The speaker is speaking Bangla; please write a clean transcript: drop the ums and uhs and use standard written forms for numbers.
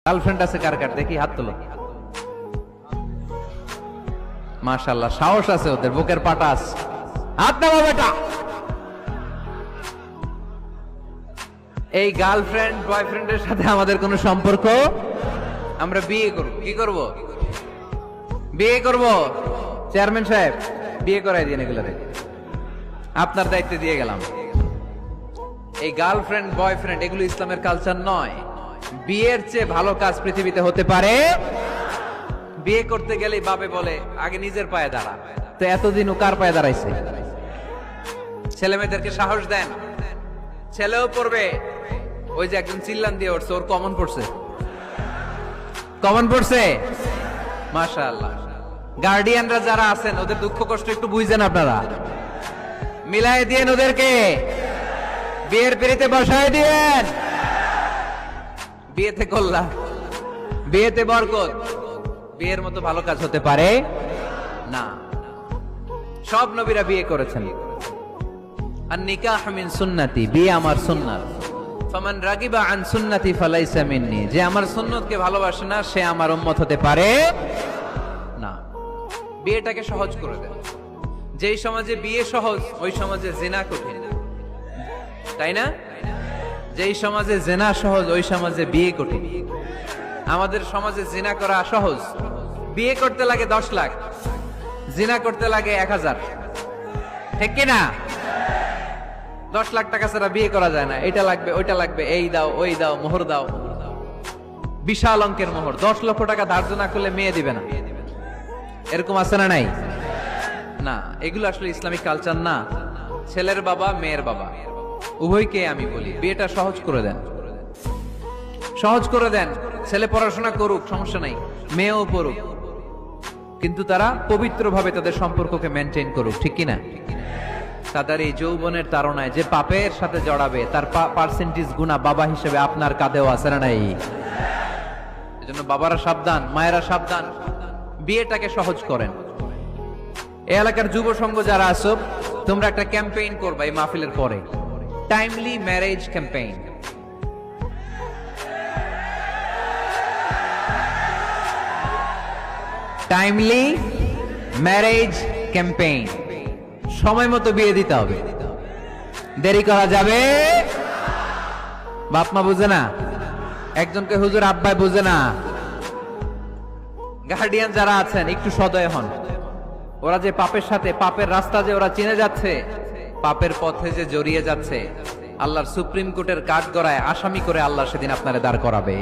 গার্লফ্রেন্ড আছে কার কার দেখি হাত তোলো। মাশাআল্লাহ, সাহস আছে ওদের, বুকের পাটা আছে। হাত নামাও বেটা। এই গার্লফ্রেন্ড বয়ফ্রেন্ডের সাথে আমাদের কোনো সম্পর্ক, আমরা বিয়ে করব। কি করব? বিয়ে করব। চেয়ারম্যান সাহেব বিয়ে করাই দিন এগুলোরে, আপনার দায়িত্বে দিয়ে গেলাম। এই গার্লফ্রেন্ড বয়ফ্রেন্ড এগুলো ইসলামের কালচার নয়। বিয়ের চেয়ে ভালো কাজ পৃথিবীতে হতে পারে। বিয়ে করতে গেলেই বাপে বলে আগে নিজের পায়ে দাঁড়া। তো এতদিন ও কার পায়ে দাঁড়াইছে? ছেলে মেয়েদেরকে সাহস দেন, ছেলেও পড়বে। ওই যে একজন চিল্লান দিয়ে উঠছে, ওর কমন পড়ছে। কমন পড়ছে, মাশাআল্লাহ। গার্ডিয়ানরা যারা আছেন ওদের দুঃখ কষ্ট একটু বুঝছেন আপনারা, মিলাই দিয়েন ওদেরকে, বিয়ের পিড়িতে বসায় দিয়েন। বিয়েতে কল্যাণ, বিয়েতে বরকত। বিয়ের মতো ভালো কাজ হতে পারে না। সব নবীরা বিয়ে করেছেন। আর নিকাহ মিন সুন্নতি, বিয়ে আমার সুন্নাত। ফামান রাগিবা আন সুন্নতি ফালাইসা মিন্নি, যে আমার সুন্নতকে ভালোবাসে না সে আমার উম্মত হতে পারে না। বিয়েটাকে সহজ করে দেন। যেই সমাজে বিয়ে সহজ ওই সমাজে জিনা কঠিন, তাই না? যেই সমাজে জিনা সহজ ওই সমাজে বিয়ে কঠিন। আমাদের সমাজে জিনা করা সহজ, বিয়ে করতে লাগে 10 লাখ, জিনা করতে লাগে 1000। ঠিক কিনা? 10 লাখ টাকা ছাড়া বিয়ে করা যায় না। এটা লাগবে ওইটা লাগবে, এই দাও ওই দাও, মোহর দাও, বিশাল অঙ্কের মোহর। 10 লক্ষ টাকা ধার্য না করলে মেয়ে দিবে না। এরকম আছে না নাই? না, এগুলো আসলে ইসলামিক কালচার না। ছেলের বাবা মেয়ের বাবা উভয়কে আমি বলি বিয়েটা সহজ করে দেন, সহজ করে দেন। ছেলে পড়াশোনা করুক, সমস্যা নাই, মেয়েও পড়ুক, কিন্তু তারা পবিত্রভাবে তাদের সম্পর্ককে মেনটেন করুক। ঠিক কিনা? তাদের এই যৌবনের তাড়নায় যে পাপের সাথে জড়াবে তার পার্সেন্টেজ গুণা বাবা হিসেবে আপনার কাঁধেও আছে না নাই? এজন্য বাবারা সাবধান, মায়েরা সাবধান, বিয়েটাকে সহজ করেন। এই এলাকার যুব সংঘ যারা আছো, তোমরা একটা ক্যাম্পেইন করবা এই মাহফিলের পরে, timely marriage campaign. Timely marriage campaign. সময় মতো বিয়ে দিতে হবে, দেরি করা যাবে। বাপ মা বুঝে না, একজনকে হুজুর আব্বাই বুঝে না। গার্ডিয়ান যারা আছেন একটু সদয় হন। ওরা যে পাপের সাথে, পাপের রাস্তা যে ওরা চিনে যাচ্ছে, পাপের পথে যে জড়িয়ে যাচ্ছে, আল্লাহর সুপ্রিম কোর্টের কাঠগড়ায় আসামি করে আল্লাহ সেদিন আপনারে দাঁড় করাবে।